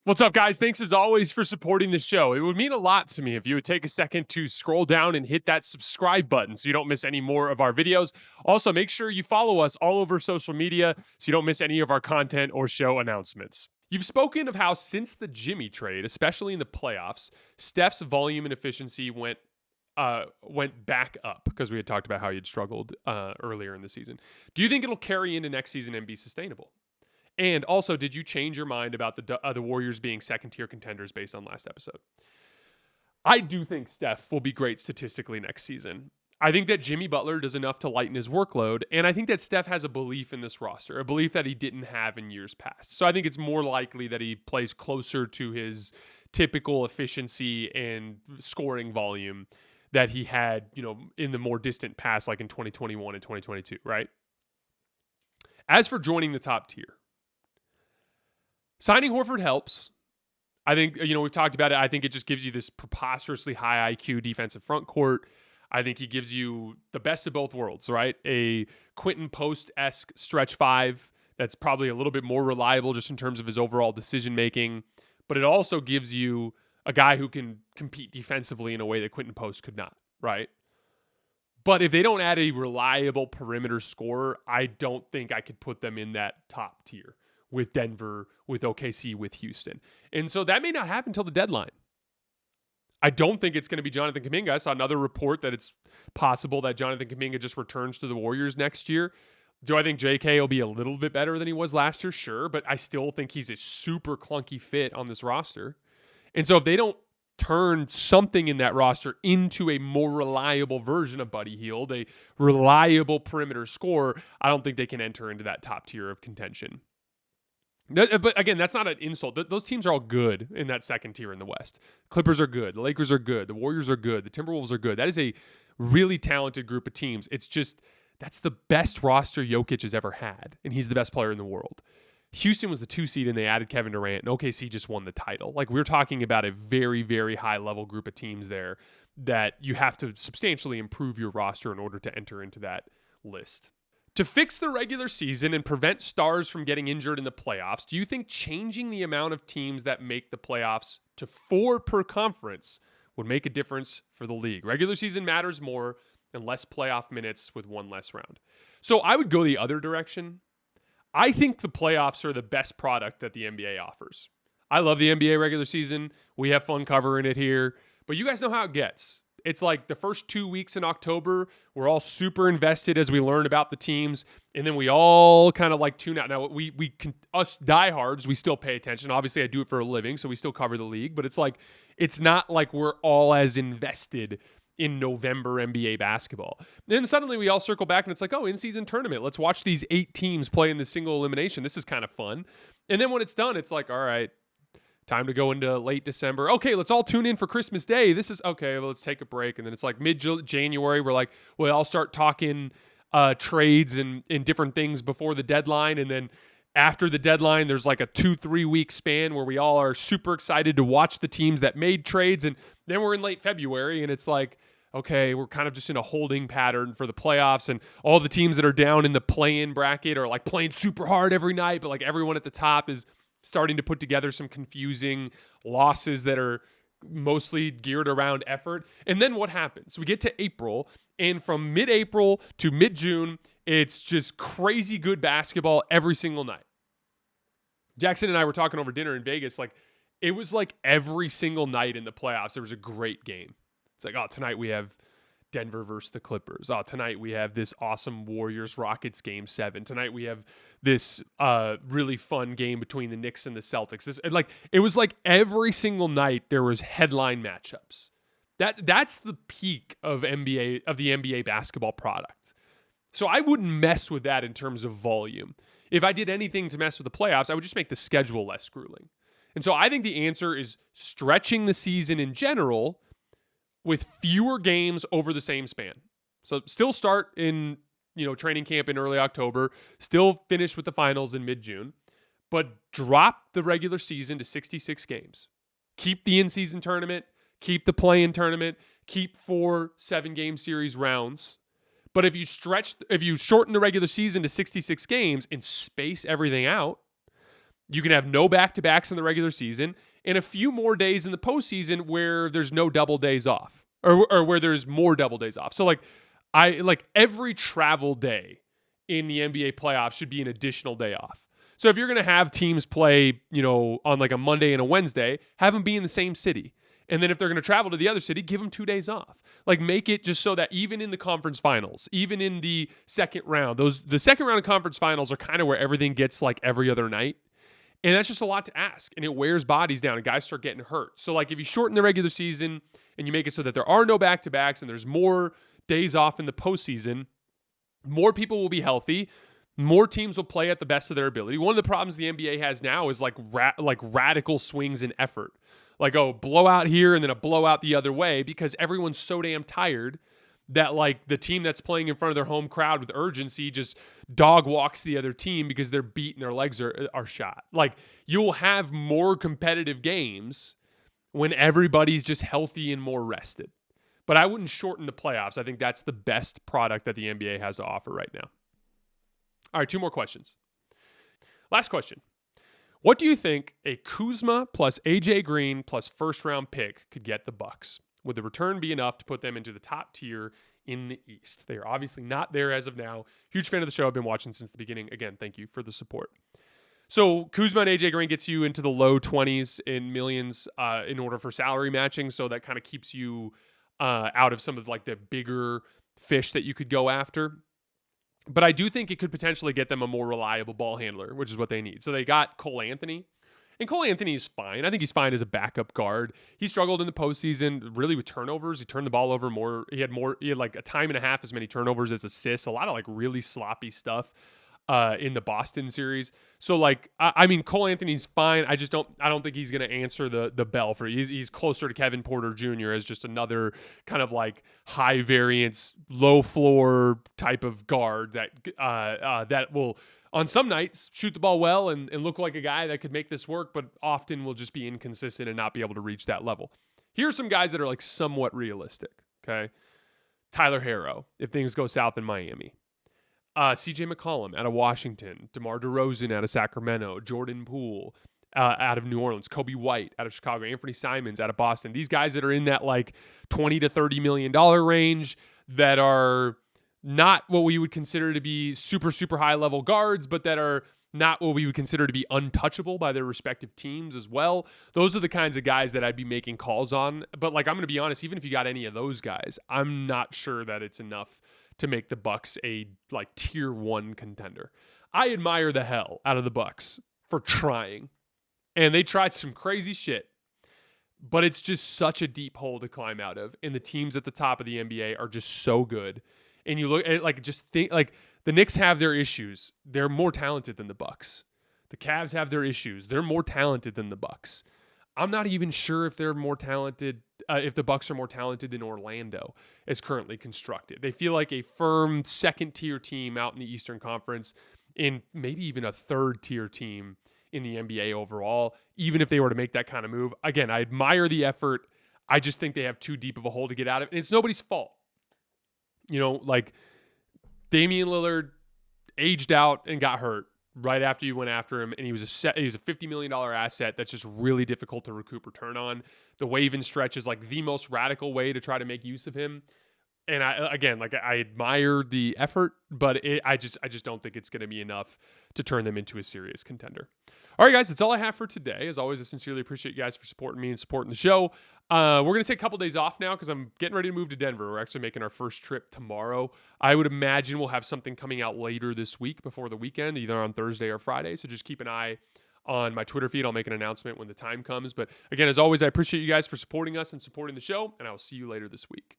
What's up, guys? Thanks as always for supporting the show. It would mean a lot to me if you would take a second to scroll down and hit that subscribe button so you don't miss any more of our videos. Also, make sure you follow us all over social media so you don't miss any of our content or show announcements. You've spoken of how since the Jimmy trade, especially in the playoffs, Steph's volume and efficiency went back up because we had talked about how he had struggled earlier in the season. Do you think it'll carry into next season and be sustainable? And also, did you change your mind about the Warriors being second-tier contenders based on last episode? I do think Steph will be great statistically next season. I think that Jimmy Butler does enough to lighten his workload, and I think that Steph has a belief in this roster, a belief that he didn't have in years past. So I think it's more likely that he plays closer to his typical efficiency and scoring volume that he had, in the more distant past, like in 2021 and 2022, right? As for joining the top tier, signing Horford helps. I think, we've talked about it. I think it just gives you this preposterously high IQ defensive front court. I think he gives you the best of both worlds, right? A Quentin Post-esque stretch five that's probably a little bit more reliable just in terms of his overall decision-making. But it also gives you a guy who can compete defensively in a way that Quentin Post could not, right? But if they don't add a reliable perimeter scorer, I don't think I could put them in that top tier with Denver, with OKC, with Houston. And so that may not happen until the deadline. I don't think it's going to be Jonathan Kuminga. I saw another report that it's possible that Jonathan Kuminga just returns to the Warriors next year. Do I think JK will be a little bit better than he was last year? Sure, but I still think he's a super clunky fit on this roster. And so if they don't turn something in that roster into a more reliable version of Buddy Hield, a reliable perimeter scorer, I don't think they can enter into that top tier of contention. But again, that's not an insult. Those teams are all good in that second tier in the West. Clippers are good. The Lakers are good. The Warriors are good. The Timberwolves are good. That is a really talented group of teams. It's just, that's the best roster Jokic has ever had, and he's the best player in the world. Houston was the 2 seed, and they added Kevin Durant, and OKC just won the title. Like, we're talking about a very, very high-level group of teams there that you have to substantially improve your roster in order to enter into that list. To fix the regular season and prevent stars from getting injured in the playoffs, do you think changing the amount of teams that make the playoffs to 4 per conference would make a difference for the league? Regular season matters more and less playoff minutes with one less round. So I would go the other direction. I think the playoffs are the best product that the NBA offers. I love the NBA regular season. We have fun covering it here, but you guys know how it gets. It's like the first 2 weeks in October, we're all super invested as we learn about the teams, and then we all kind of like tune out. Now, us diehards, we still pay attention. Obviously, I do it for a living, so we still cover the league, but it's not like we're all as invested in November NBA basketball. Then suddenly we all circle back, and it's like, oh, in-season tournament. Let's watch these 8 teams play in the single elimination. This is kind of fun. And then when it's done, it's like, all right, time to go into late December. Okay, let's all tune in for Christmas Day. This is okay. Well, let's take a break. And then it's like mid-January. We're like, well, I'll start talking trades and different things before the deadline. And then after the deadline, there's like a 2-3 week span where we all are super excited to watch the teams that made trades. And then we're in late February, and it's like, okay, we're kind of just in a holding pattern for the playoffs. And all the teams that are down in the play-in bracket are like playing super hard every night, but like everyone at the top is starting to put together some confusing losses that are mostly geared around effort. And then what happens? We get to April, and from mid-April to mid-June, it's just crazy good basketball every single night. Jackson and I were talking over dinner in Vegas. Like, it was like every single night in the playoffs, there was a great game. It's like, oh, tonight we have Denver versus the Clippers. Oh, tonight we have this awesome Warriors-Rockets game 7. Tonight we have this really fun game between the Knicks and the Celtics. It was like every single night there was headline matchups. That's the peak of the NBA basketball product. So I wouldn't mess with that in terms of volume. If I did anything to mess with the playoffs, I would just make the schedule less grueling. And so I think the answer is stretching the season in general with fewer games over the same span. So still start in, training camp in early October, still finish with the finals in mid-June, but drop the regular season to 66 games. Keep the in-season tournament, keep the play-in tournament, keep 4 7-game series rounds. But if you shorten the regular season to 66 games and space everything out, You can have no back-to-backs in the regular season and a few more days in the postseason where there's no double days off or where there's more double days off. So like every travel day in the NBA playoffs should be an additional day off. So if you're going to have teams play, on like a Monday and a Wednesday, have them be in the same city. And then if they're going to travel to the other city, give them 2 days off. Like make it just so that even in the conference finals, even in the second round, the second round of conference finals are kind of where everything gets like every other night. And that's just a lot to ask. And it wears bodies down and guys start getting hurt. So like if you shorten the regular season and you make it so that there are no back-to-backs and there's more days off in the postseason, more people will be healthy. More teams will play at the best of their ability. One of the problems the NBA has now is like radical swings in effort. Like, blowout here and then a blowout the other way because everyone's so damn tired that like the team that's playing in front of their home crowd with urgency just dog walks the other team because they're beat and their legs are shot. Like you'll have more competitive games when everybody's just healthy and more rested. But I wouldn't shorten the playoffs. I think that's the best product that the NBA has to offer right now. All right, 2 more questions. Last question. What do you think a Kuzma plus AJ Green plus first-round pick could get the Bucks? Would the return be enough to put them into the top tier in the East? They are obviously not there as of now. Huge fan of the show. I've been watching since the beginning. Again, thank you for the support. So Kuzma and AJ Green gets you into the low 20s in millions in order for salary matching. So that kind of keeps you out of some of like the bigger fish that you could go after. But I do think it could potentially get them a more reliable ball handler, which is what they need. So they got Cole Anthony. And Cole Anthony is fine. I think he's fine as a backup guard. He struggled in the postseason really with turnovers. He turned the ball over more. He had like a time and a half as many turnovers as assists. A lot of like really sloppy stuff in the Boston series. So like, I mean, Cole Anthony's fine. I don't think he's going to answer the bell for he's closer to Kevin Porter Jr. as just another kind of like high variance, low floor type of guard that will on some nights shoot the ball well and look like a guy that could make this work, but often will just be inconsistent and not be able to reach that level. Here are some guys that are like somewhat realistic. Okay. Tyler Herro, if things go south in Miami. CJ McCollum out of Washington, DeMar DeRozan out of Sacramento, Jordan Poole out of New Orleans, Kobe White out of Chicago, Anthony Simons out of Boston. These guys that are in that like $20 to $30 million range that are not what we would consider to be super, super high level guards, but that are not what we would consider to be untouchable by their respective teams as well. Those are the kinds of guys that I'd be making calls on. But like, I'm going to be honest, even if you got any of those guys, I'm not sure that it's enough to make the Bucks a like tier 1 contender. I admire the hell out of the Bucks for trying. And they tried some crazy shit, but it's just such a deep hole to climb out of. And the teams at the top of the NBA are just so good. And you look at like, just think like the Knicks have their issues. They're more talented than the Bucks. The Cavs have their issues. They're more talented than the Bucks. I'm not even sure if they're more talented, if the Bucks are more talented than Orlando is currently constructed. They feel like a firm second-tier team out in the Eastern Conference and maybe even a third-tier team in the NBA overall, even if they were to make that kind of move. Again, I admire the effort. I just think they have too deep of a hole to get out of. And it's nobody's fault. Like Damian Lillard aged out and got hurt right after you went after him, and he was a $50 million asset that's just really difficult to recoup return on. The wave and stretch is like the most radical way to try to make use of him. And I admire the effort, but I just don't think it's going to be enough to turn them into a serious contender. All right, guys, that's all I have for today. As always, I sincerely appreciate you guys for supporting me and supporting the show. We're going to take a couple days off now because I'm getting ready to move to Denver. We're actually making our first trip tomorrow. I would imagine we'll have something coming out later this week before the weekend, either on Thursday or Friday. So just keep an eye on my Twitter feed. I'll make an announcement when the time comes. But again, as always, I appreciate you guys for supporting us and supporting the show, and I will see you later this week.